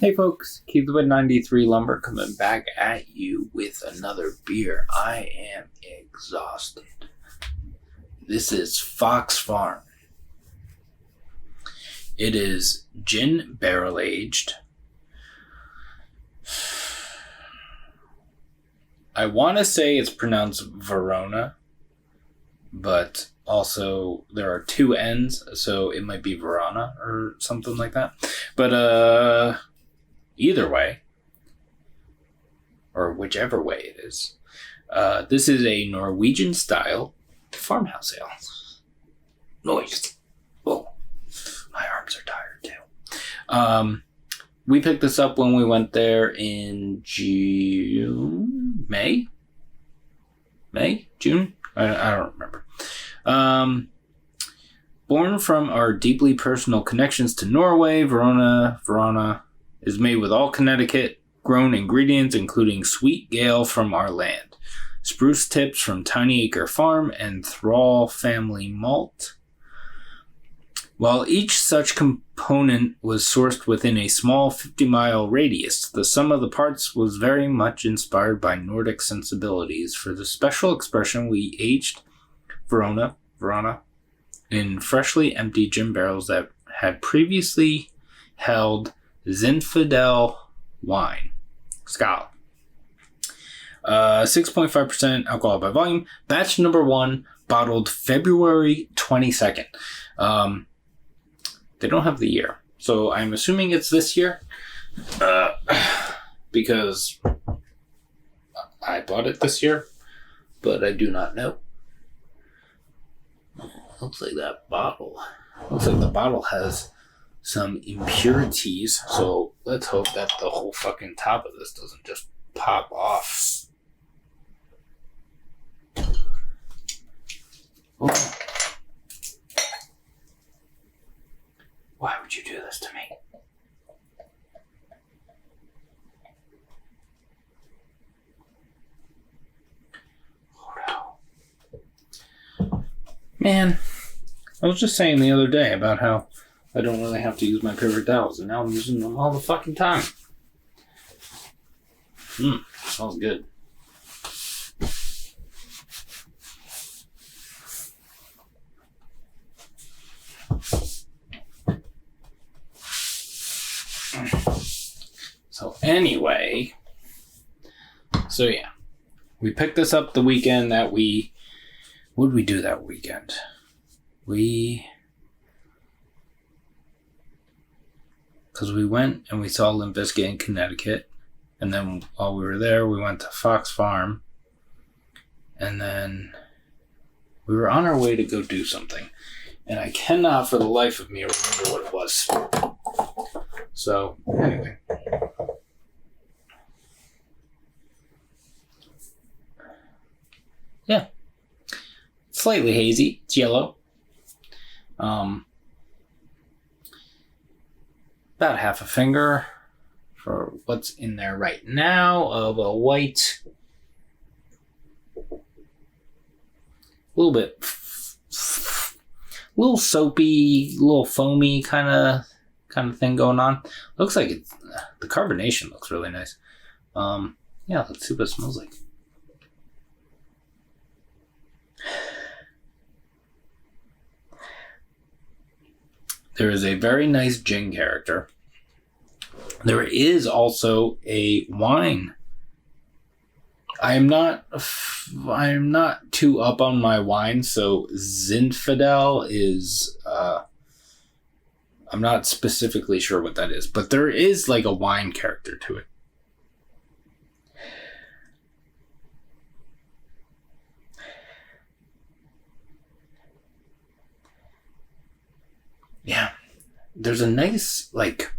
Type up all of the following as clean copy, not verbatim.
Hey folks, Keith with 93 Lumber coming back at you with another beer. I am exhausted. This is Fox Farm. It is gin barrel aged. I want to say it's pronounced Våronna, but also there are two N's, so it might be Våronna or something like that. But either way, or whichever way it is, this is a Norwegian-style Farmhouse Ale. Noise. Oh, my arms are tired too. We picked this up when we went there in June? June? I don't remember. Born from our deeply personal connections to Norway, Våronna is made with all Connecticut grown ingredients, including Sweet Gale from our land, spruce tips from Tiny Acre Farm, and Thrall family malt. While each such component was sourced within a small 50-mile radius, the sum of the parts was very much inspired by Nordic sensibilities. For the special expression, we aged Våronna in freshly emptied gin barrels that had previously held Zinfandel wine. Skål. 6.5% alcohol by volume. Batch number 1, bottled February 22nd. They don't have the year, so I'm assuming it's this year, because I bought it this year, but I do not know. Looks like the bottle has some impurities, so let's hope that the whole fucking top of this doesn't just pop off. Oh. Why would you do this to me? Oh no. Man, I was just saying the other day about how I don't really have to use my paper towels, and now I'm using them all the fucking time. Smells good. So anyway, yeah, we picked this up the weekend that what did we do that weekend? Because we went and we saw Limp Bizkit in Connecticut, and then while we were there, we went to Fox Farm, and then we were on our way to go do something, and I cannot for the life of me remember what it was. So, anyway. Yeah. Slightly hazy. It's yellow. About half a finger for what's in there right now of a white, a little bit, a little soapy, a little foamy kind of thing going on. Looks like it's, the carbonation looks really nice. Yeah, let's see what it smells like. There is a very nice gin character. There is also a wine. I am not too up on my wine, so Zinfandel is I'm not specifically sure what that is, but there is like a wine character to it. Yeah. There's a nice, like,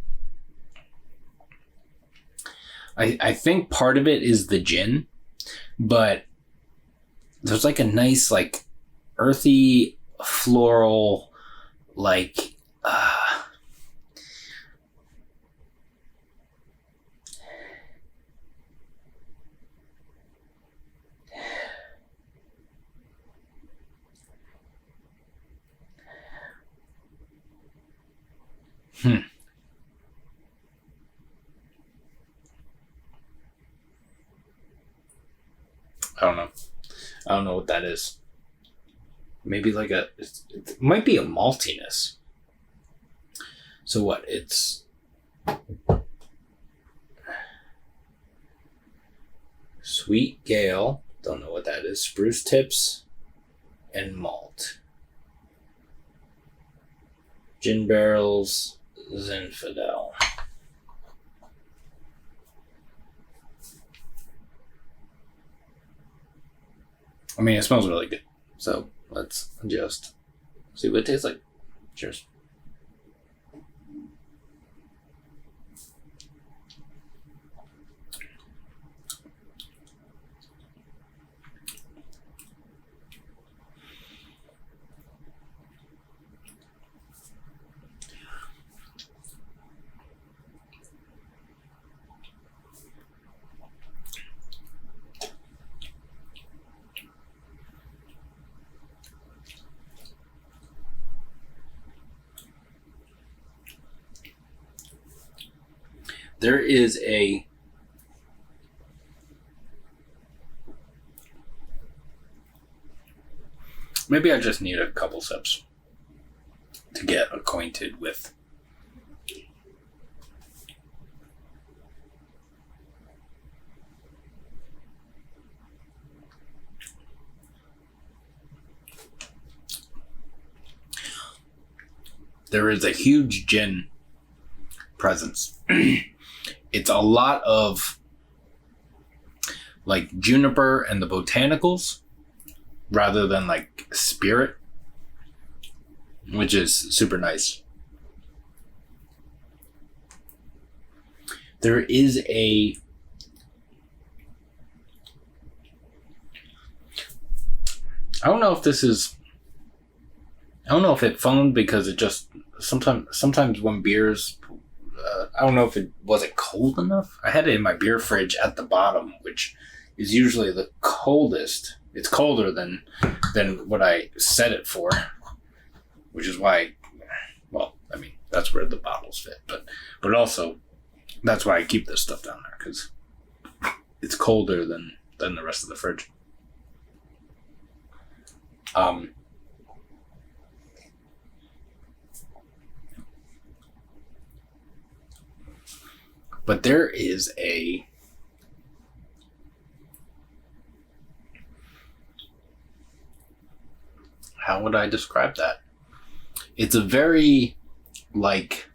I think part of it is the gin, but there's like a nice, like, earthy, floral, like, I don't know. I don't know what that is. Maybe like it might be a maltiness. So what? It's Sweet Gale. Don't know what that is. Spruce tips and malt. Gin barrels, Zinfandel. I mean, it smells really good. So let's just see what it tastes like. Cheers. There is a maybe I just need a couple sips to get acquainted with there is a huge gin presence. It's a lot of like juniper and the botanicals rather than like spirit, which is super nice. There is a I don't know if it foamed because it just sometimes when beers I don't know if it wasn't cold enough. I had it in my beer fridge at the bottom, which is usually the coldest. It's colder than what I set it for, which is why, well, I mean, that's where the bottles fit. But also, that's why I keep this stuff down there, because it's colder than the rest of the fridge. But there is a how would I describe that? It's a very, like,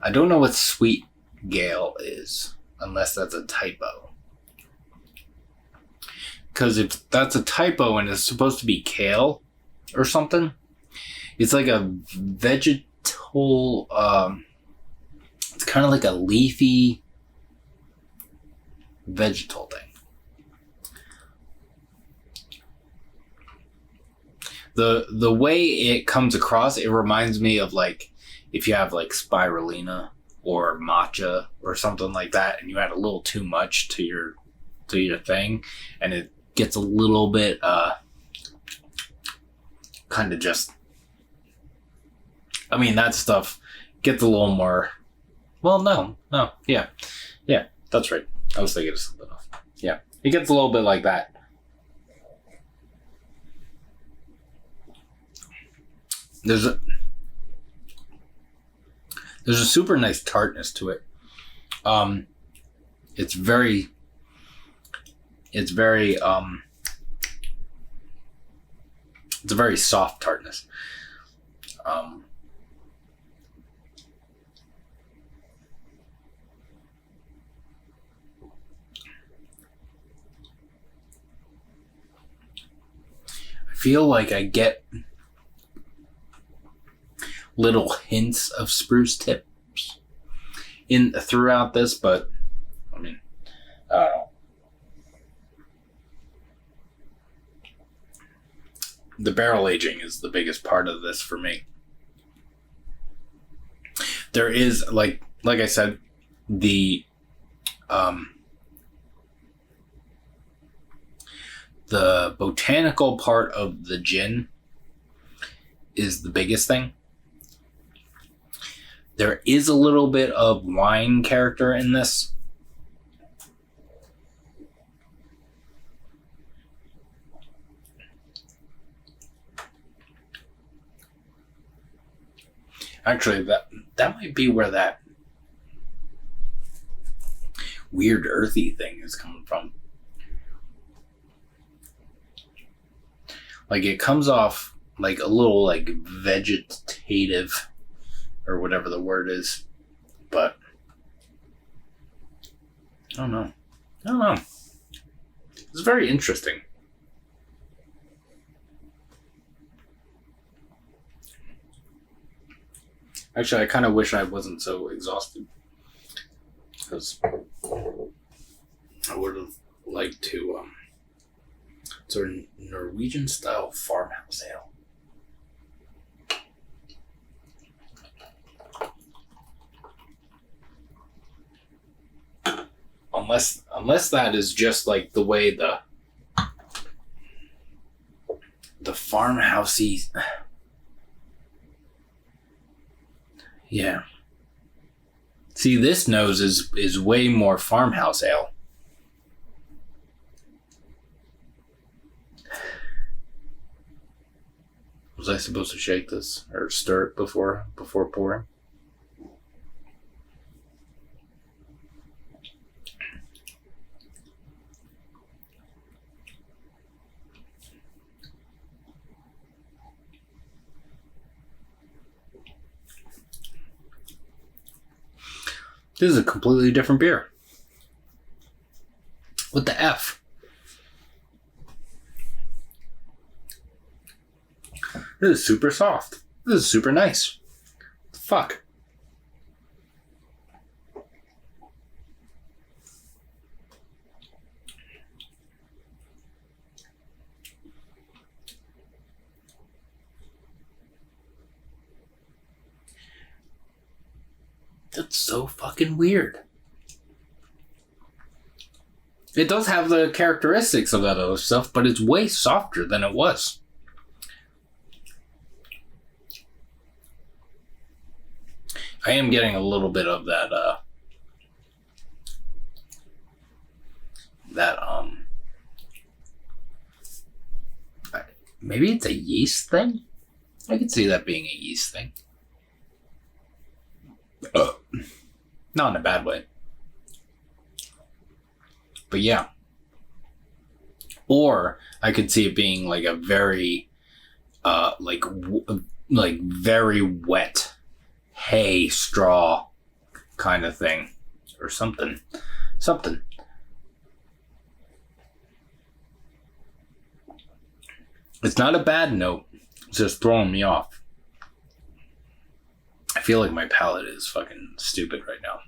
I don't know what Sweet Gale is, unless that's a typo. Because if that's a typo and it's supposed to be kale or something, it's like a vegetal, it's kind of like a leafy vegetal thing. The way it comes across, it reminds me of like if you have like spirulina or matcha or something like that, and you add a little too much to your thing, and it gets a little bit kind of just. I mean, that stuff gets a little more. Well, no, yeah, that's right. I was thinking of something else. Yeah, it gets a little bit like that. There's a super nice tartness to it. It's a very soft tartness. I feel like I get little hints of spruce tips throughout this, but I mean, I don't know. The barrel aging is the biggest part of this for me. There is, like I said, the botanical part of the gin is the biggest thing. There is a little bit of wine character in this. Actually, that might be where that weird earthy thing is coming from. Like, it comes off like a little like vegetative or whatever the word is, but I don't know. It's very interesting. Actually, I kind of wish I wasn't so exhausted, because I would have liked to. It's our Norwegian-style Farmhouse Ale. Unless that is just like the way the farmhousey. Yeah. See, this nose is way more farmhouse ale. Was I supposed to shake this or stir it before pouring? This is a completely different beer. What the F? This is super soft. This is super nice. Fuck. That's so fucking weird. It does have the characteristics of that other stuff, but it's way softer than it was. I am getting a little bit of that, maybe it's a yeast thing? I could see that being a yeast thing. Not in a bad way. But yeah. Or I could see it being like a very, like very wet hay straw kind of thing. Or something. It's not a bad note. It's just throwing me off. I feel like my palate is fucking stupid right now.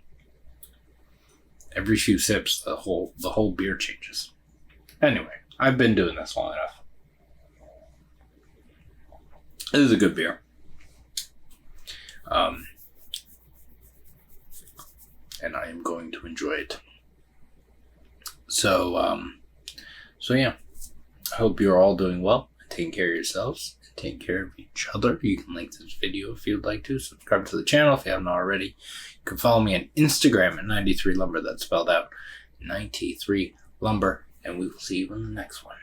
Every few sips, the whole beer changes. Anyway, I've been doing this long enough. This is a good beer. And I am going to enjoy it. So yeah. I hope you're all doing well and taking care of yourselves. Take care of each other. You can like this video if you'd like to. Subscribe to the channel if you haven't already. You can follow me on Instagram at 93lumber. That's spelled out 93lumber. And we will see you in the next one.